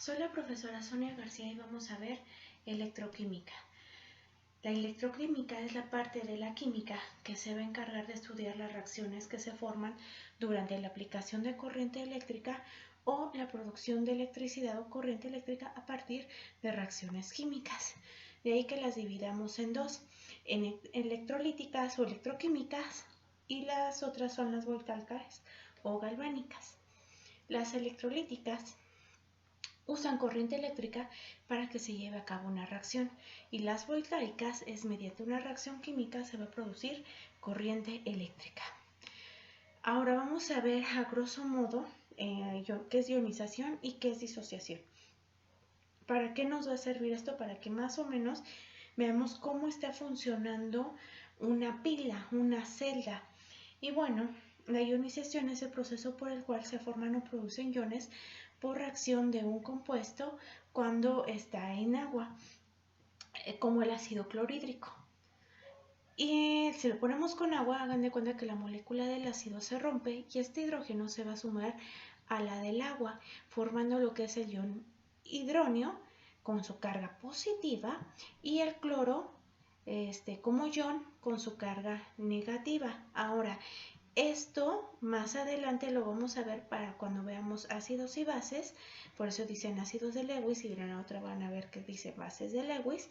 Soy la profesora Sonia García y vamos a ver electroquímica. La electroquímica es la parte de la química que se va a encargar de estudiar las reacciones que se forman durante la aplicación de corriente eléctrica o la producción de electricidad o corriente eléctrica a partir de reacciones químicas. De ahí que las dividamos en dos, en electrolíticas o electroquímicas, y las otras son las voltaicas o galvánicas. Las electrolíticas usan corriente eléctrica para que se lleve a cabo una reacción, y las voltaicas es mediante una reacción química se va a producir corriente eléctrica. Ahora vamos a ver a grosso modo qué es ionización y qué es disociación. ¿Para qué nos va a servir esto? Para que más o menos veamos cómo está funcionando una pila, una celda. Y bueno, la ionización es el proceso por el cual se forman o producen iones por reacción de un compuesto cuando está en agua, como el ácido clorhídrico. Y si lo ponemos con agua, hagan de cuenta que la molécula del ácido se rompe y este hidrógeno se va a sumar a la del agua, formando lo que es el ion hidronio con su carga positiva y el cloro como ion con su carga negativa. Ahora, esto más adelante lo vamos a ver para cuando veamos ácidos y bases, por eso dicen ácidos de Lewis, y en la otra van a ver que dice bases de Lewis.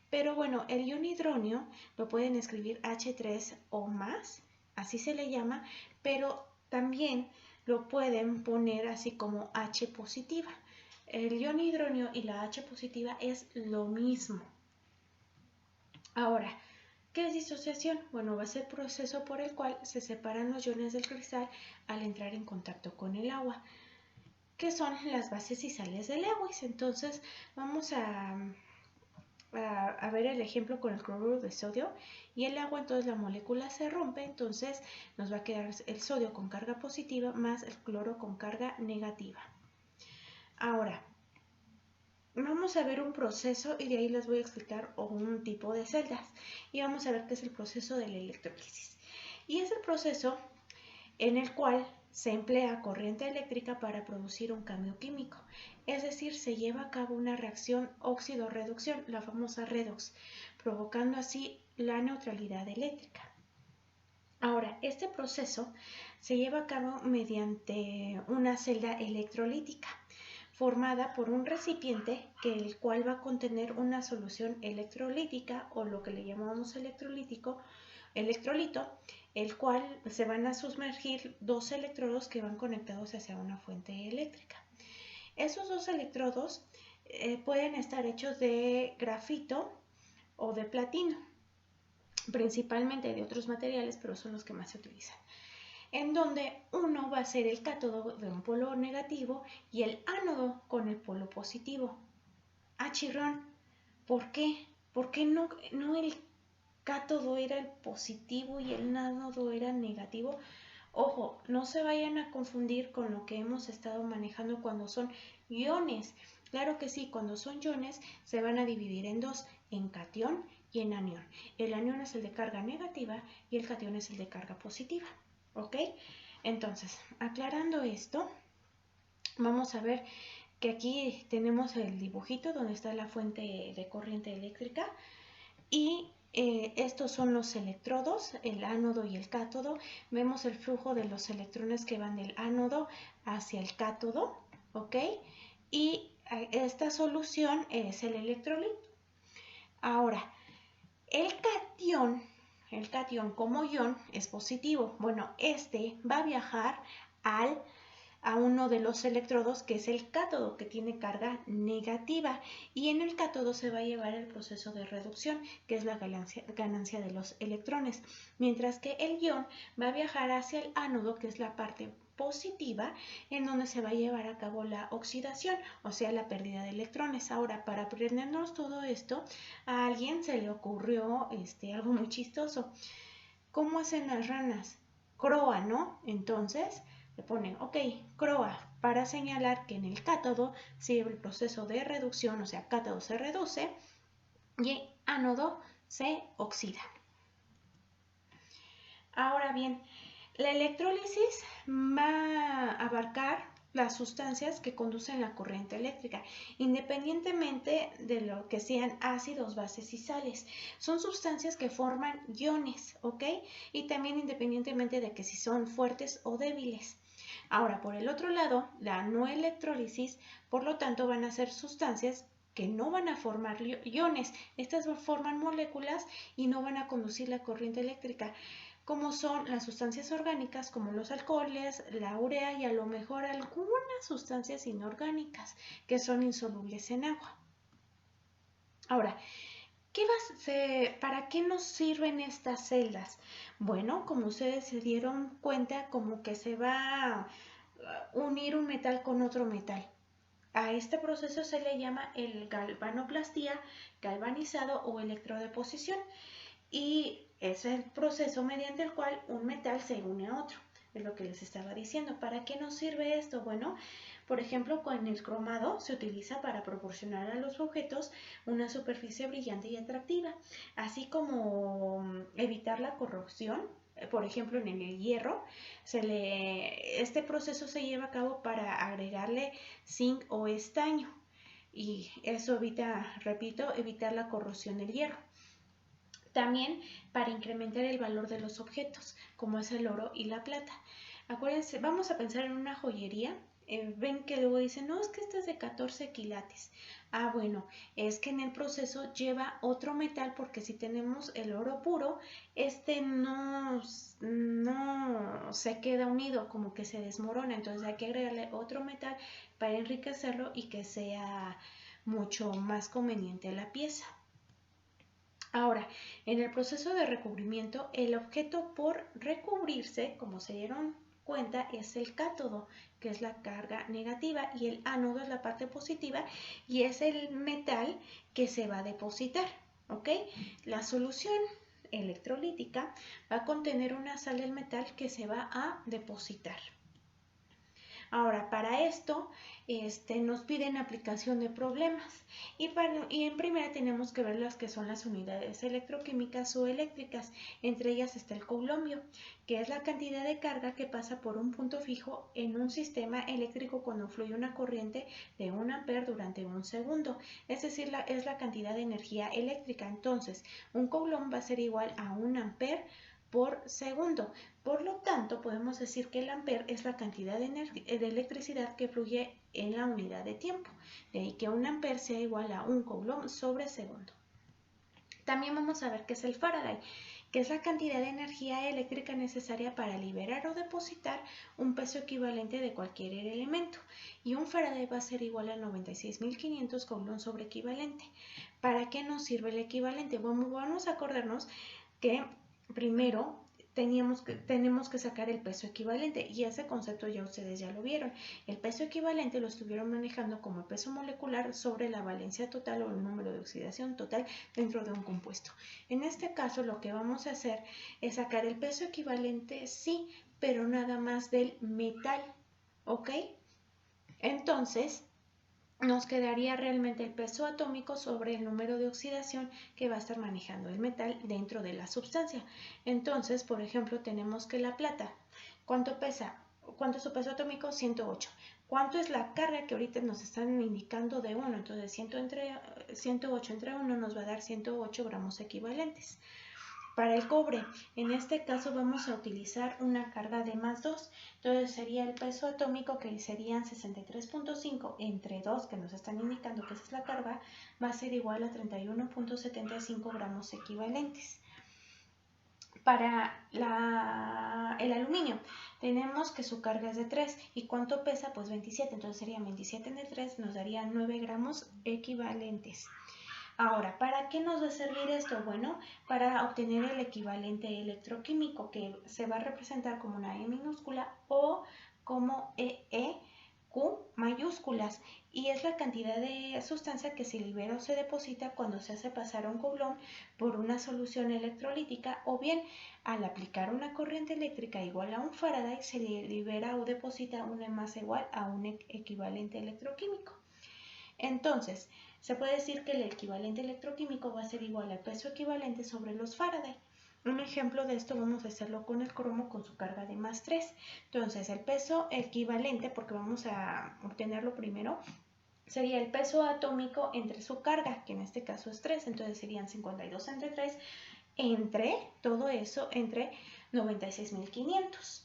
Pero bueno, el ion hidronio lo pueden escribir H3 o más, así se le llama, pero también lo pueden poner así como H positiva. El ion hidronio y la H positiva es lo mismo. Ahora, ¿qué es disociación? Bueno, va a ser el proceso por el cual se separan los iones del cristal al entrar en contacto con el agua, que son las bases y sales de Lewis. Entonces, vamos a ver el ejemplo con el cloruro de sodio y el agua. Entonces la molécula se rompe, entonces nos va a quedar el sodio con carga positiva más el cloro con carga negativa. Ahora, vamos a ver un proceso y de ahí les voy a explicar un tipo de celdas y vamos a ver qué es el proceso de la electrólisis. Y es el proceso en el cual se emplea corriente eléctrica para producir un cambio químico, es decir, se lleva a cabo una reacción óxido-reducción, la famosa redox, provocando así la neutralidad eléctrica. Ahora, este proceso se lleva a cabo mediante una celda electrolítica formada por un recipiente el cual va a contener una solución electrolítica o lo que le llamamos electrolito, el cual se van a sumergir dos electrodos que van conectados hacia una fuente eléctrica. Esos dos electrodos pueden estar hechos de grafito o de platino, principalmente de otros materiales, pero son los que más se utilizan, en donde uno va a ser el cátodo de un polo negativo y el ánodo con el polo positivo. Chirrón, ¿por qué? ¿Por qué no el cátodo era el positivo y el ánodo era el negativo? Ojo, no se vayan a confundir con lo que hemos estado manejando cuando son iones. Claro que sí, cuando son iones se van a dividir en dos, en catión y en anión. El anión es el de carga negativa y el catión es el de carga positiva. ¿Ok? Entonces, aclarando esto, vamos a ver que aquí tenemos el dibujito donde está la fuente de corriente eléctrica y estos son los electrodos, el ánodo y el cátodo. Vemos el flujo de los electrones que van del ánodo hacia el cátodo, ¿ok? Y esta solución es el electrolito. Ahora, el catión como ion es positivo. Bueno, este va a viajar a uno de los electrodos que es el cátodo, que tiene carga negativa, y en el cátodo se va a llevar el proceso de reducción, que es la ganancia de los electrones, mientras que el ion va a viajar hacia el ánodo, que es la parte positiva, en donde se va a llevar a cabo la oxidación, o sea, la pérdida de electrones. Ahora, para aprendernos todo esto, a alguien se le ocurrió algo muy chistoso. ¿Cómo hacen las ranas? Croa, ¿no? Entonces le ponen, ok, croa, para señalar que en el cátodo se lleva el proceso de reducción, o sea, cátodo se reduce y ánodo se oxida. Ahora bien, la electrólisis va a abarcar las sustancias que conducen la corriente eléctrica, independientemente de lo que sean ácidos, bases y sales. Son sustancias que forman iones, ¿ok? Y también independientemente de que si son fuertes o débiles. Ahora, por el otro lado, la no electrólisis, por lo tanto, van a ser sustancias que no van a formar iones. Estas forman moléculas y no van a conducir la corriente eléctrica, como son las sustancias orgánicas como los alcoholes, la urea y a lo mejor algunas sustancias inorgánicas que son insolubles en agua. Ahora, ¿para qué nos sirven estas celdas? Bueno, como ustedes se dieron cuenta, como que se va a unir un metal con otro metal. A este proceso se le llama el galvanoplastía, galvanizado o electrodeposición. Y es el proceso mediante el cual un metal se une a otro. Es lo que les estaba diciendo. ¿Para qué nos sirve esto? Bueno, por ejemplo, con el cromado se utiliza para proporcionar a los objetos una superficie brillante y atractiva, así como evitar la corrosión. Por ejemplo, en el hierro, este proceso se lleva a cabo para agregarle zinc o estaño. Y eso evita, repito, evitar la corrosión del hierro. También para incrementar el valor de los objetos, como es el oro y la plata. Acuérdense, vamos a pensar en una joyería. Ven que luego dicen, no, es que esta es de 14 quilates. Ah, bueno, es que en el proceso lleva otro metal, porque si tenemos el oro puro, este no se queda unido, como que se desmorona. Entonces hay que agregarle otro metal para enriquecerlo y que sea mucho más conveniente la pieza. Ahora, en el proceso de recubrimiento, el objeto por recubrirse, como se dieron cuenta, es el cátodo, que es la carga negativa, y el ánodo es la parte positiva, y es el metal que se va a depositar, ¿ok? La solución electrolítica va a contener una sal del metal que se va a depositar. Ahora, para esto nos piden aplicación de problemas y en primera tenemos que ver las que son las unidades electroquímicas o eléctricas. Entre ellas está el coulombio, que es la cantidad de carga que pasa por un punto fijo en un sistema eléctrico cuando fluye una corriente de 1 ampere durante un segundo. Es decir, es la cantidad de energía eléctrica. Entonces, un coulomb va a ser igual a 1 ampere por segundo. Por lo tanto, podemos decir que el ampere es la cantidad de electricidad que fluye en la unidad de tiempo. De ahí que un ampere sea igual a un coulomb sobre segundo. También vamos a ver qué es el Faraday, que es la cantidad de energía eléctrica necesaria para liberar o depositar un peso equivalente de cualquier elemento. Y un Faraday va a ser igual a 96.500 coulomb sobre equivalente. ¿Para qué nos sirve el equivalente? Bueno, vamos a acordarnos que primero tenemos que sacar el peso equivalente, y ese concepto ustedes ya lo vieron. El peso equivalente lo estuvieron manejando como el peso molecular sobre la valencia total o el número de oxidación total dentro de un compuesto. En este caso lo que vamos a hacer es sacar el peso equivalente, sí, pero nada más del metal, ¿ok? Entonces nos quedaría realmente el peso atómico sobre el número de oxidación que va a estar manejando el metal dentro de la sustancia. Entonces, por ejemplo, tenemos que la plata, ¿cuánto pesa? ¿Cuánto es su peso atómico? 108. ¿Cuánto es la carga que ahorita nos están indicando de 1? Entonces, 108 entre 1 nos va a dar 108 gramos equivalentes. Para el cobre, en este caso vamos a utilizar una carga de más 2, entonces sería el peso atómico, que serían 63.5 entre 2, que nos están indicando que esa es la carga, va a ser igual a 31.75 gramos equivalentes. Para el aluminio, tenemos que su carga es de 3, ¿y cuánto pesa? Pues 27, entonces serían 27 entre 3, nos daría 9 gramos equivalentes. Ahora, ¿para qué nos va a servir esto? Bueno, para obtener el equivalente electroquímico, que se va a representar como una E minúscula o como EQ mayúsculas, y es la cantidad de sustancia que se libera o se deposita cuando se hace pasar a un coulomb por una solución electrolítica, o bien al aplicar una corriente eléctrica igual a un Faraday se libera o deposita una masa igual a un equivalente electroquímico. Entonces, se puede decir que el equivalente electroquímico va a ser igual al peso equivalente sobre los Faraday. Un ejemplo de esto vamos a hacerlo con el cromo con su carga de +3. Entonces el peso equivalente, porque vamos a obtenerlo primero, sería el peso atómico entre su carga, que en este caso es 3, entonces serían 52 entre 3, entre todo eso, entre 96.500.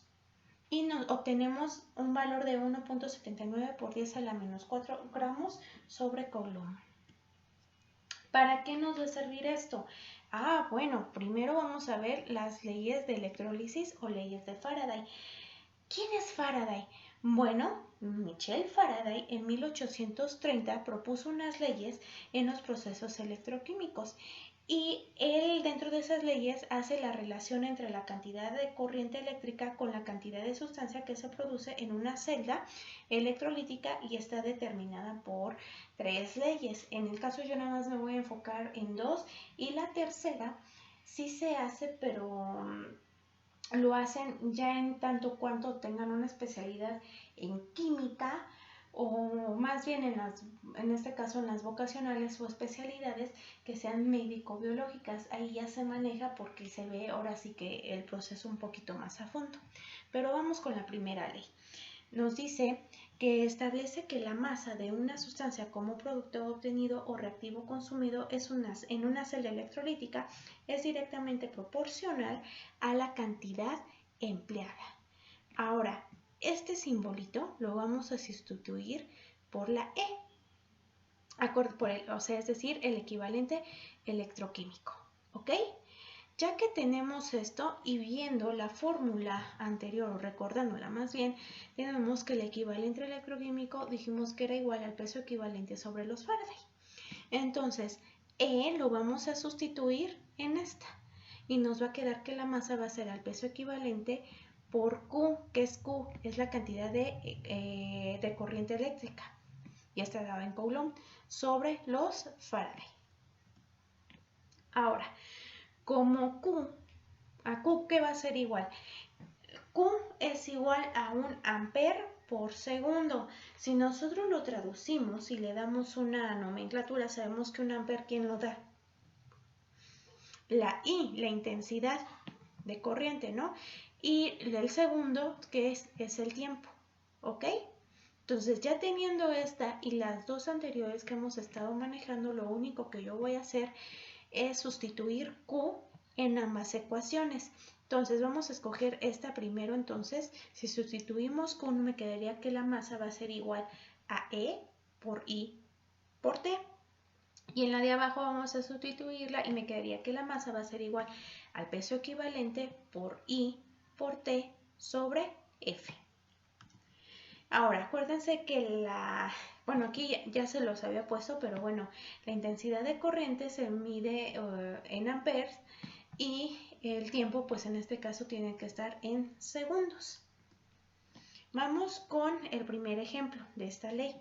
Y nos obtenemos un valor de 1.79 por 10 a la menos 4 gramos sobre coulomb. ¿Para qué nos va a servir esto? Bueno, primero vamos a ver las leyes de electrólisis o leyes de Faraday. ¿Quién es Faraday? Bueno, Michel Faraday en 1830 propuso unas leyes en los procesos electroquímicos y él dentro de esas leyes hace la relación entre la cantidad de corriente eléctrica con la cantidad de sustancia que se produce en una celda electrolítica y está determinada por 3 leyes. En el caso yo nada más me voy a enfocar en 2 y la tercera sí se hace, pero lo hacen ya en tanto cuanto tengan una especialidad en química o más bien en este caso en las vocacionales o especialidades que sean médico-biológicas. Ahí ya se maneja porque se ve ahora sí que el proceso un poquito más a fondo. Pero vamos con la primera ley. Nos dice que establece que la masa de una sustancia como producto obtenido o reactivo consumido en una celda electrolítica es directamente proporcional a la cantidad empleada. Ahora, este simbolito lo vamos a sustituir por la E, es decir, el equivalente electroquímico, ¿ok? Ya que tenemos esto y viendo la fórmula anterior, o recordándola más bien, tenemos que el equivalente electroquímico dijimos que era igual al peso equivalente sobre los Faraday. Entonces, E lo vamos a sustituir en esta y nos va a quedar que la masa va a ser al peso equivalente por Q, que es Q, es la cantidad de corriente eléctrica, ya está dada en Coulomb, sobre los Faraday. Ahora, como a Q, ¿qué va a ser igual? Q es igual a 1 ampere por segundo. Si nosotros lo traducimos y le damos una nomenclatura, sabemos que 1 ampere, ¿quién lo da? La I, la intensidad de corriente, ¿no? Y el segundo, que es el tiempo, ¿ok? Entonces, ya teniendo esta y las dos anteriores que hemos estado manejando, lo único que yo voy a hacer es sustituir Q en ambas ecuaciones. Entonces vamos a escoger esta primero. Entonces, si sustituimos Q, me quedaría que la masa va a ser igual a E por I por T. Y en la de abajo vamos a sustituirla y me quedaría que la masa va a ser igual al peso equivalente por I por T sobre F. Ahora, acuérdense que bueno, aquí ya se los había puesto, pero bueno, la intensidad de corriente se mide en amperes y el tiempo, pues en este caso, tiene que estar en segundos. Vamos con el primer ejemplo de esta ley.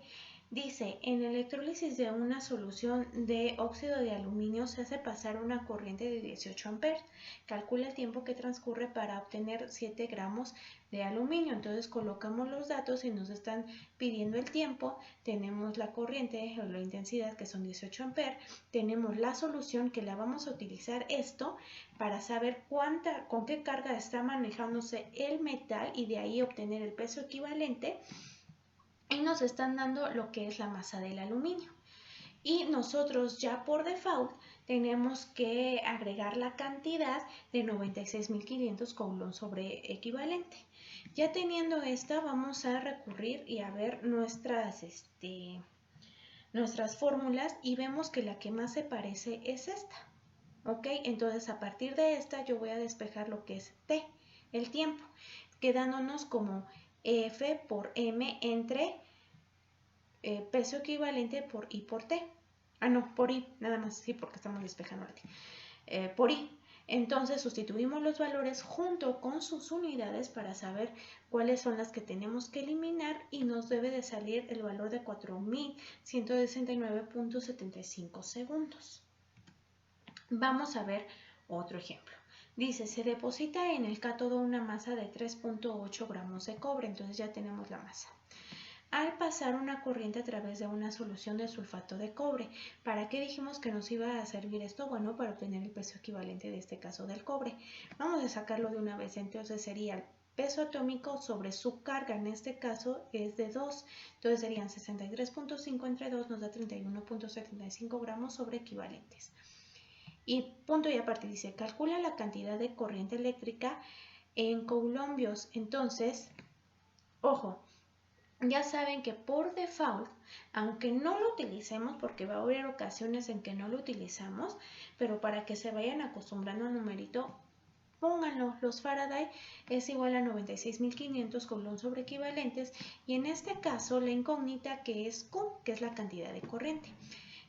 Dice, en electrólisis de una solución de óxido de aluminio se hace pasar una corriente de 18 amperes. Calcula el tiempo que transcurre para obtener 7 gramos de aluminio. Entonces colocamos los datos y nos están pidiendo el tiempo. Tenemos la corriente o la intensidad que son 18 amperes. Tenemos la solución que la vamos a utilizar esto para saber con qué carga está manejándose el metal y de ahí obtener el peso equivalente. Y nos están dando lo que es la masa del aluminio. Y nosotros ya por default tenemos que agregar la cantidad de 96.500 coulomb sobre equivalente. Ya teniendo esta, vamos a recurrir y a ver nuestras fórmulas y vemos que la que más se parece es esta. ¿Ok? Entonces a partir de esta yo voy a despejar lo que es T, el tiempo, quedándonos como F por M entre peso equivalente por I por T. No, por I, nada más, sí, porque estamos despejando la T. Por I. Entonces sustituimos los valores junto con sus unidades para saber cuáles son las que tenemos que eliminar y nos debe de salir el valor de 4.169.75 segundos. Vamos a ver otro ejemplo. Dice, se deposita en el cátodo una masa de 3.8 gramos de cobre, entonces ya tenemos la masa. al pasar una corriente a través de una solución de sulfato de cobre. ¿Para qué dijimos que nos iba a servir esto? Bueno, para obtener el peso equivalente de este caso del cobre. Vamos a sacarlo de una vez, entonces sería el peso atómico sobre su carga, en este caso es de 2, entonces serían 63.5 entre 2 nos da 31.75 gramos sobre equivalentes. Y punto y aparte dice, calcula la cantidad de corriente eléctrica en coulombios. Entonces, ojo, ya saben que por default, aunque no lo utilicemos, porque va a haber ocasiones en que no lo utilizamos, pero para que se vayan acostumbrando al numerito, pónganlo. Los Faraday es igual a 96.500 coulomb sobre equivalentes, y en este caso la incógnita que es Q, que es la cantidad de corriente.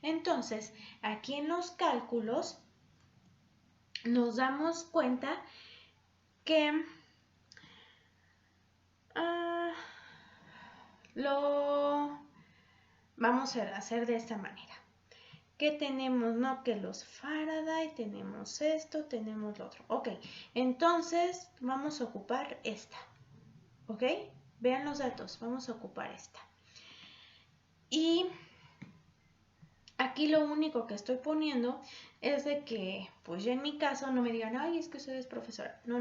Entonces, aquí en los cálculos nos damos cuenta que lo vamos a hacer de esta manera. ¿Qué tenemos? No, que los Faraday, tenemos esto, tenemos lo otro. Ok, entonces vamos a ocupar esta. ¿Ok? Vean los datos, vamos a ocupar esta. Y aquí lo único que estoy poniendo es de que, pues ya en mi caso, no me digan, ay, es que usted es profesora. No.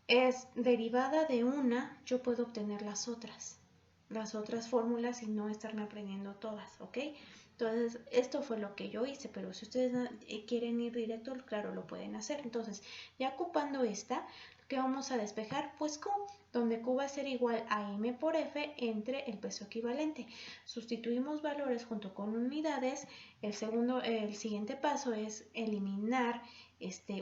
Es derivada de una, yo puedo obtener las otras fórmulas y no estarme aprendiendo todas, ¿ok? Entonces, esto fue lo que yo hice, pero si ustedes quieren ir directo, claro, lo pueden hacer. Entonces, ya ocupando esta, ¿qué vamos a despejar? Pues Q, donde Q va a ser igual a M por F entre el peso equivalente. Sustituimos valores junto con unidades. El siguiente paso es eliminar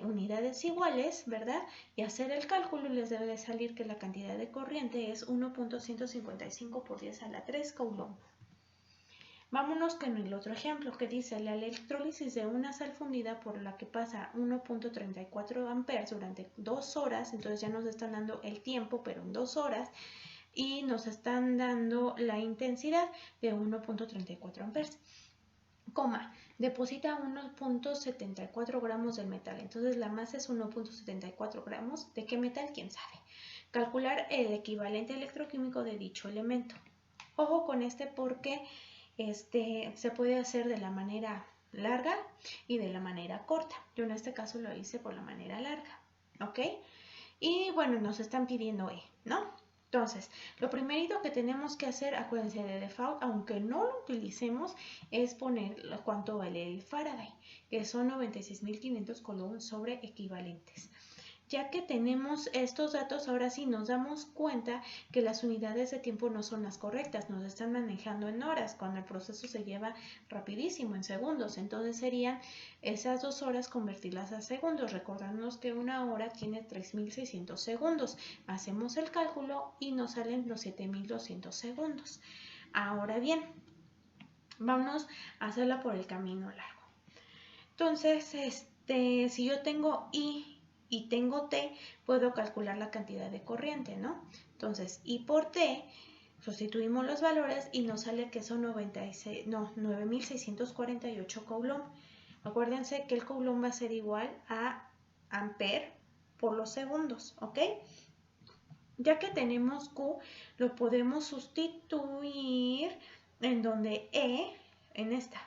unidades iguales, ¿verdad? Y hacer el cálculo, y les debe de salir que la cantidad de corriente es 1.155 por 10 a la 3 coulomb. Vámonos con el otro ejemplo que dice la electrólisis de una sal fundida por la que pasa 1.34 amperes durante 2 horas, entonces ya nos están dando el tiempo, pero en 2 horas, y nos están dando la intensidad de 1.34 amperes. Coma, deposita 1.74 gramos del metal, entonces la masa es 1.74 gramos. ¿De qué metal? ¿Quién sabe? Calcular el equivalente electroquímico de dicho elemento. Ojo con porque se puede hacer de la manera larga y de la manera corta. Yo en este caso lo hice por la manera larga, ¿ok? Y bueno, nos están pidiendo E, ¿no? Entonces, lo primerito que tenemos que hacer, acuérdense de default, aunque no lo utilicemos, es poner cuánto vale el Faraday, que son 96.500 coulomb sobre equivalentes. Ya que tenemos estos datos, ahora sí nos damos cuenta que las unidades de tiempo no son las correctas, nos están manejando en horas, cuando el proceso se lleva rapidísimo, en segundos. Entonces serían esas 2 horas convertirlas a segundos, recordándonos que una hora tiene 3.600 segundos. Hacemos el cálculo y nos salen los 7.200 segundos. Ahora bien, vamos a hacerla por el camino largo. Entonces, si yo tengo I y tengo T, puedo calcular la cantidad de corriente, ¿no? Entonces, I por T, sustituimos los valores y nos sale que son 9.648 coulomb. Acuérdense que el coulomb va a ser igual a ampere por los segundos, ¿ok? Ya que tenemos Q, lo podemos sustituir en donde E, en esta,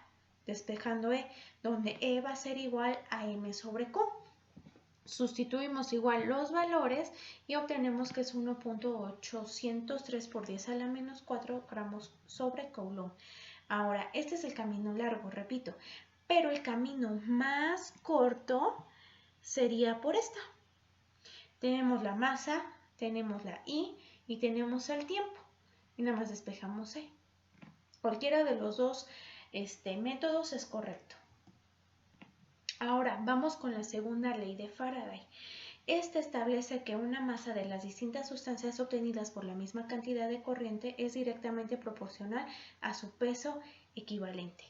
despejando E, donde E va a ser igual a M sobre Q. Sustituimos igual los valores y obtenemos que es 1.803 por 10 a la menos 4 gramos sobre coulomb. Ahora, este es el camino largo, repito, pero el camino más corto sería por esta. Tenemos la masa, tenemos la I y tenemos el tiempo. Y nada más despejamos E. Cualquiera de los dos métodos es correcto. Ahora, vamos con la segunda ley de Faraday. Esta establece que una masa de las distintas sustancias obtenidas por la misma cantidad de corriente es directamente proporcional a su peso equivalente.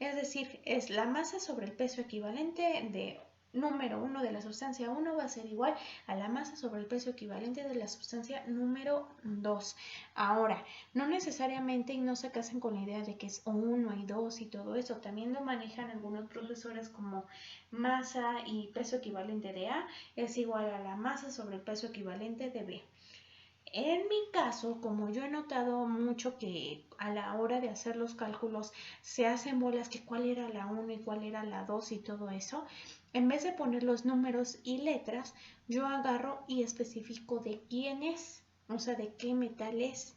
Es decir, es la masa sobre el peso equivalente de número 1 de la sustancia 1 va a ser igual a la masa sobre el peso equivalente de la sustancia número 2. Ahora, no necesariamente, y no se casen con la idea de que es 1 y 2 y todo eso, también lo manejan algunos profesores como masa y peso equivalente de A es igual a la masa sobre el peso equivalente de B. En mi caso, como yo he notado mucho que a la hora de hacer los cálculos se hacen bolas, que cuál era la 1 y cuál era la 2 y todo eso, en vez de poner los números y letras, yo agarro y especifico de quién es, o sea, de qué metal es.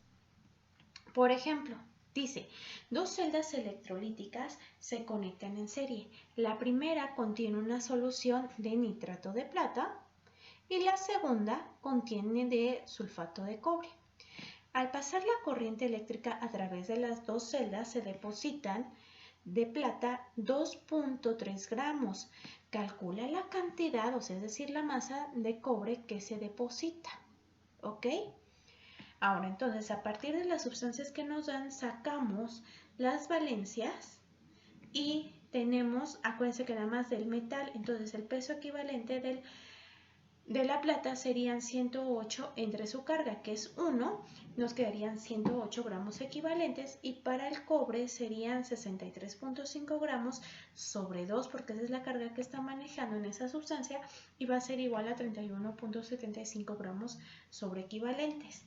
Por ejemplo, dice, dos celdas electrolíticas se conectan en serie. La primera contiene una solución de nitrato de plata y la segunda contiene de sulfato de cobre. Al pasar la corriente eléctrica a través de las dos celdas se depositan de plata 2.3 gramos. Calcula la cantidad, o sea, es decir, la masa de cobre que se deposita. ¿Ok? Ahora, entonces, a partir de las sustancias que nos dan, sacamos las valencias y tenemos, acuérdense que nada más del metal, entonces el peso equivalente de la plata serían 108 entre su carga, que es 1, nos quedarían 108 gramos equivalentes, y para el cobre serían 63.5 gramos sobre 2, porque esa es la carga que está manejando en esa sustancia, y va a ser igual a 31.75 gramos sobre equivalentes.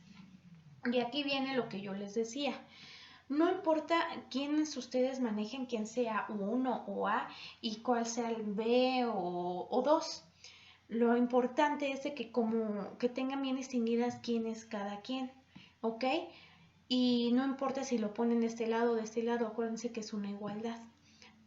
Y aquí viene lo que yo les decía. No importa quiénes ustedes manejen, quién sea 1 o A y cuál sea el B o 2. Lo importante es de que tengan bien distinguidas quién es cada quien, ¿ok? Y no importa si lo ponen de este lado o de este lado, acuérdense que es una igualdad.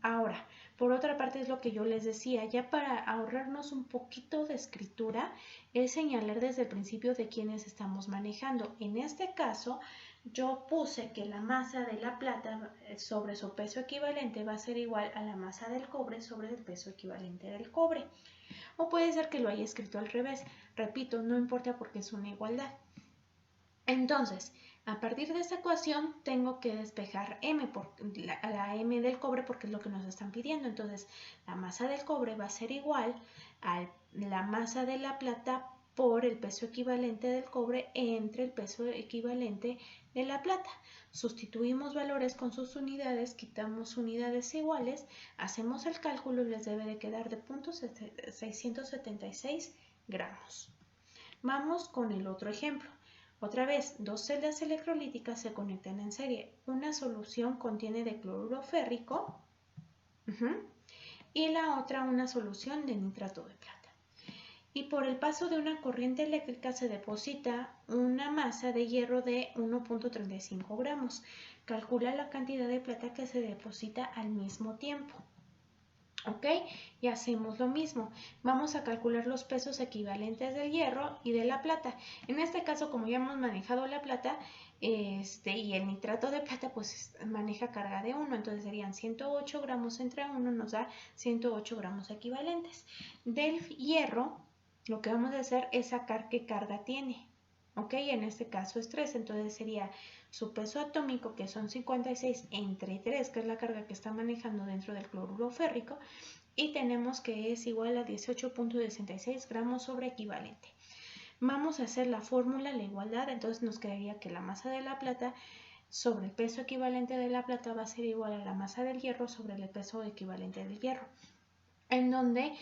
Ahora, por otra parte es lo que yo les decía, ya para ahorrarnos un poquito de escritura, es señalar desde el principio de quiénes estamos manejando. En este caso, yo puse que la masa de la plata sobre su peso equivalente va a ser igual a la masa del cobre sobre el peso equivalente del cobre. O puede ser que lo haya escrito al revés. Repito, no importa porque es una igualdad. Entonces, a partir de esta ecuación tengo que despejar m, la m del cobre, porque es lo que nos están pidiendo. Entonces, la masa del cobre va a ser igual a la masa de la plata por el peso equivalente del cobre entre el peso equivalente de la plata. Sustituimos valores con sus unidades, quitamos unidades iguales, hacemos el cálculo y les debe de quedar de 0.676 gramos. Vamos con el otro ejemplo. Otra vez, dos celdas electrolíticas se conectan en serie. Una solución contiene de cloruro férrico y la otra una solución de nitrato de plata. Y por el paso de una corriente eléctrica se deposita una masa de hierro de 1.35 gramos. Calcula la cantidad de plata que se deposita al mismo tiempo. ¿Ok? Y hacemos lo mismo. Vamos a calcular los pesos equivalentes del hierro y de la plata. En este caso, como ya hemos manejado la plata y el nitrato de plata, pues maneja carga de 1. Entonces serían 108 gramos entre 1, nos da 108 gramos equivalentes. Del hierro, lo que vamos a hacer es sacar qué carga tiene. ¿Ok? En este caso es 3, entonces sería su peso atómico, que son 56 entre 3, que es la carga que está manejando dentro del cloruro férrico, y tenemos que es igual a 18.66 gramos sobre equivalente. Vamos a hacer la fórmula, la igualdad, entonces nos quedaría que la masa de la plata sobre el peso equivalente de la plata va a ser igual a la masa del hierro sobre el peso equivalente del hierro, en donde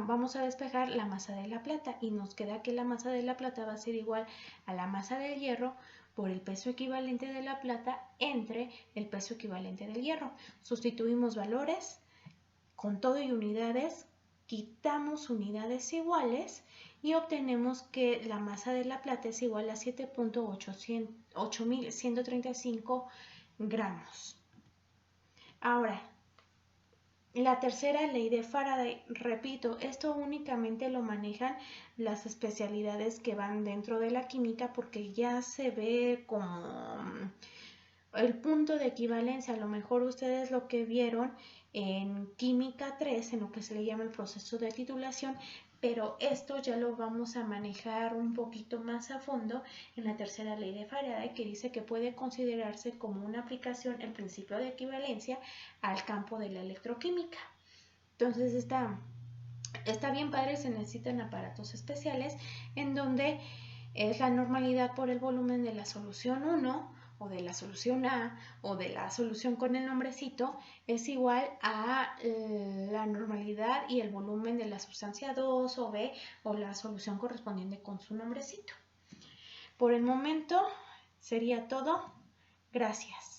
vamos a despejar la masa de la plata y nos queda que la masa de la plata va a ser igual a la masa del hierro por el peso equivalente de la plata entre el peso equivalente del hierro. Sustituimos valores con todo y unidades, quitamos unidades iguales y obtenemos que la masa de la plata es igual a 7.8135 gramos. Ahora, la tercera ley de Faraday, repito, esto únicamente lo manejan las especialidades que van dentro de la química, porque ya se ve como el punto de equivalencia. A lo mejor ustedes lo que vieron en química 3, en lo que se le llama el proceso de titulación, pero esto ya lo vamos a manejar un poquito más a fondo en la tercera ley de Faraday, que dice que puede considerarse como una aplicación el principio de equivalencia al campo de la electroquímica. Entonces está bien padre, se necesitan aparatos especiales en donde es la normalidad por el volumen de la solución 1 o de la solución A o de la solución con el nombrecito es igual a la normalidad y el volumen de la sustancia 2 o B o la solución correspondiente con su nombrecito. Por el momento sería todo. Gracias.